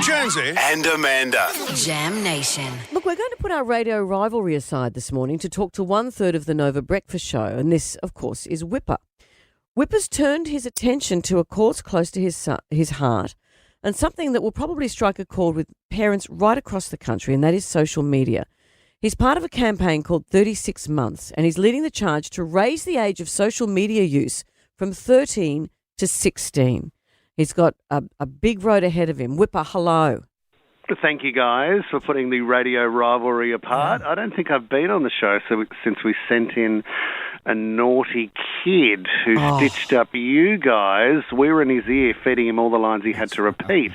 Jonesy and Amanda. Jam Nation. Look, we're going to put our radio rivalry aside this morning to talk to one-third of the Nova Breakfast Show, and this, of course, is Wippa. Wippa's turned his attention to a cause close to his heart and something that will probably strike a chord with parents right across the country, and that is social media. He's part of a campaign called 36 Months, and he's leading the charge to raise the age of social media use from 13 to 16. He's got a big road ahead of him. Wippa, hello. Thank you, guys, for putting the radio rivalry apart. I don't think I've been on the show since we sent in a naughty kid who stitched up you guys. We were in his ear feeding him all the lines he had to repeat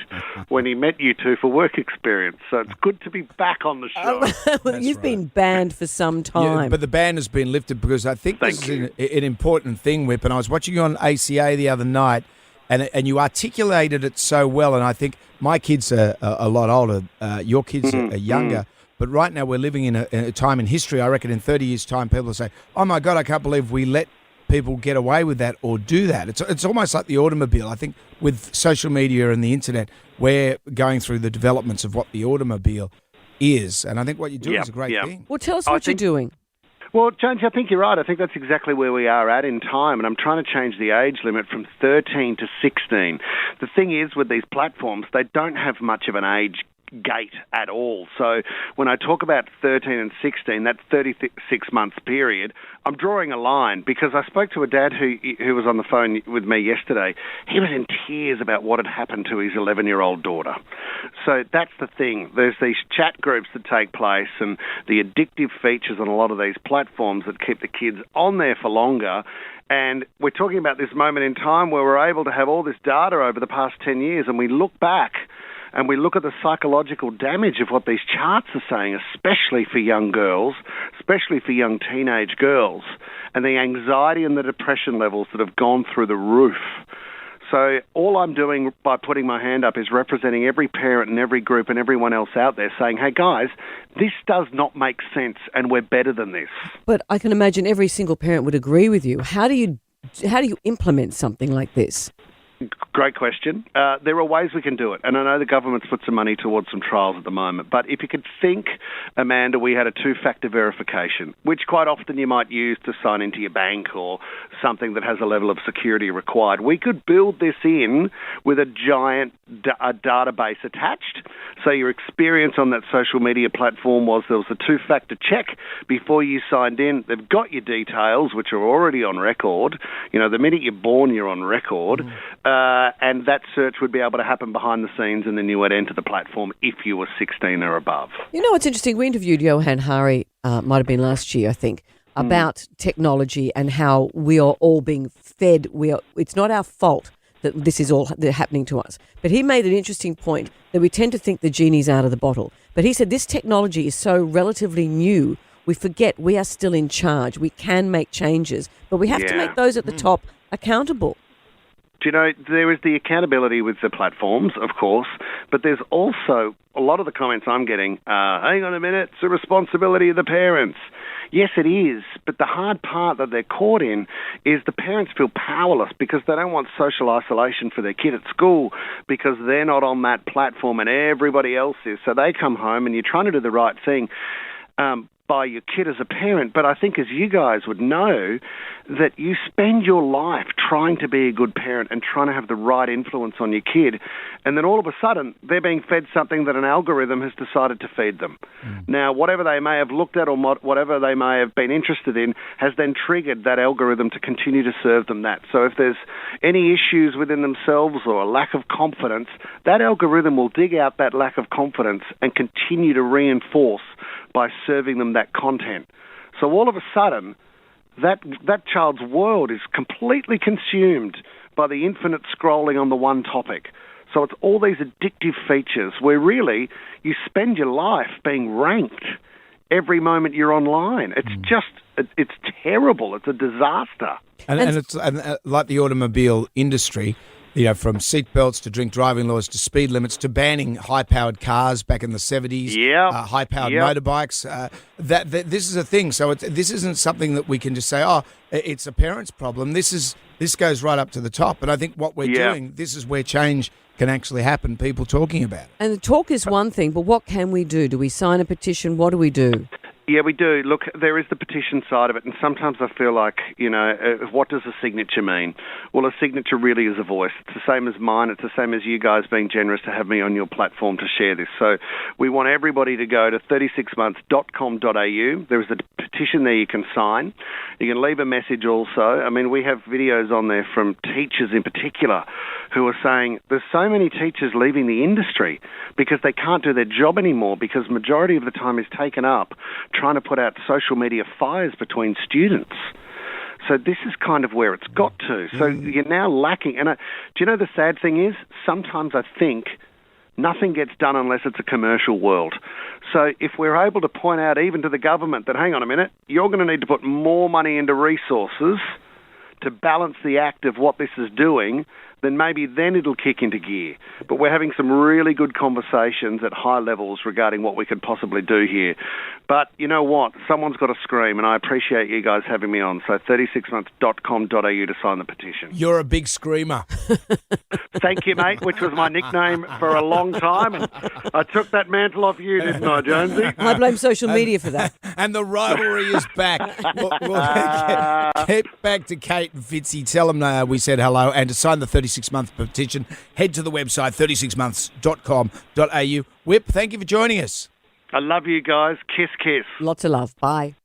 when he met you two for work experience. So it's good to be back on the show. Well, you've been banned for some time. Yeah, but the ban has been lifted because I think this is an important thing, Whip. And I was watching you on ACA the other night, and you articulated it so well. And I think my kids are a lot older. Your kids are younger. But right now we're living in a time in history, I reckon in 30 years' time, people will say, oh, my God, I can't believe we let people get away with that or do that. It's almost like the automobile. I think with social media and the internet, we're going through the developments of what the automobile is. And I think what you're doing is a great thing. Well, tell us what you're doing. Well, Jones, I think you're right. I think that's exactly where we are at in time, and I'm trying to change the age limit from 13 to 16. The thing is, with these platforms, they don't have much of an age gate at all. So when I talk about 13 and 16, that 36 months period, I'm drawing a line because I spoke to a dad who was on the phone with me yesterday. He was in tears about what had happened to his 11-year-old daughter. So that's the thing. There's these chat groups that take place and the addictive features on a lot of these platforms that keep the kids on there for longer. And we're talking about this moment in time where we're able to have all this data over the past 10 years, and we look back and we look at the psychological damage of what these charts are saying, especially for young girls, especially for young teenage girls, and the anxiety and the depression levels that have gone through the roof. So all I'm doing by putting my hand up is representing every parent and every group and everyone else out there saying, hey, guys, this does not make sense and we're better than this. But I can imagine every single parent would agree with you. How do you implement something like this? Great question. There are ways we can do it, and I know the government's put some money towards some trials at the moment, but if you could think, Amanda, we had a two-factor verification, which quite often you might use to sign into your bank or something that has a level of security required. We could build this in with a giant database attached, so your experience on that social media platform was there was a two-factor check before you signed in. They've got your details, which are already on record. You know, the minute you're born, you're on record. And that search would be able to happen behind the scenes, and then you would enter the platform if you were 16 or above. You know what's interesting? We interviewed Johan Hari, might have been last year, I think, about technology and how we are all being fed. It's not our fault that this is all happening to us. But he made an interesting point that we tend to think the genie's out of the bottle. But he said this technology is so relatively new, we forget we are still in charge. We can make changes, but we have to make those at the top accountable. You know, there is the accountability with the platforms, of course, but there's also a lot of the comments I'm getting, hang on a minute, it's the responsibility of the parents. Yes, it is, but the hard part that they're caught in is the parents feel powerless because they don't want social isolation for their kid at school because they're not on that platform and everybody else is. So they come home and you're trying to do the right thing by your kid as a parent, but I think as you guys would know that you spend your life trying to be a good parent and trying to have the right influence on your kid, and then all of a sudden they're being fed something that an algorithm has decided to feed them. Now, whatever they may have looked at or whatever they may have been interested in has then triggered that algorithm to continue to serve them that. So if there's any issues within themselves or a lack of confidence, that algorithm will dig out that lack of confidence and continue to reinforce by serving them that content. So all of a sudden, that child's world is completely consumed by the infinite scrolling on the one topic. So it's all these addictive features where really you spend your life being ranked every moment you're online. It's terrible. It's a disaster. And it's like the automobile industry, you know, from seatbelts to drink driving laws to speed limits to banning high-powered cars back in the 70s, high-powered motorbikes. This is a thing. So this isn't something that we can just say, oh, it's a parent's problem. This goes right up to the top. And I think what we're doing, this is where change can actually happen, people talking about it. And the talk is one thing, but what can we do? Do we sign a petition? What do we do? Yeah, we do. Look, there is the petition side of it, and sometimes I feel like, what does a signature mean? Well, a signature really is a voice. It's the same as mine. It's the same as you guys being generous to have me on your platform to share this. So we want everybody to go to 36months.com.au. There is a petition there you can sign. You can leave a message also. I mean, we have videos on there from teachers in particular who are saying there's so many teachers leaving the industry because they can't do their job anymore because majority of the time is taken up trying to put out social media fires between students. So this is kind of where it's got to. So you're now lacking. And do you know the sad thing is? Sometimes I think nothing gets done unless it's a commercial world. So if we're able to point out even to the government that, hang on a minute, you're going to need to put more money into resources to balance the act of what this is doing, then maybe then it'll kick into gear. But we're having some really good conversations at high levels regarding what we could possibly do here. But you know what? Someone's got to scream, and I appreciate you guys having me on. So 36months.com.au to sign the petition. You're a big screamer. Thank you, mate, which was my nickname for a long time. And I took that mantle off you, didn't I, Jonesy? I blame social media for that. And the rivalry is back. We'll get back to Kate and Fitzy. Tell them we said hello. And to sign the 36-month petition, head to the website, 36months.com.au. Whip, thank you for joining us. I love you guys. Kiss, kiss. Lots of love. Bye.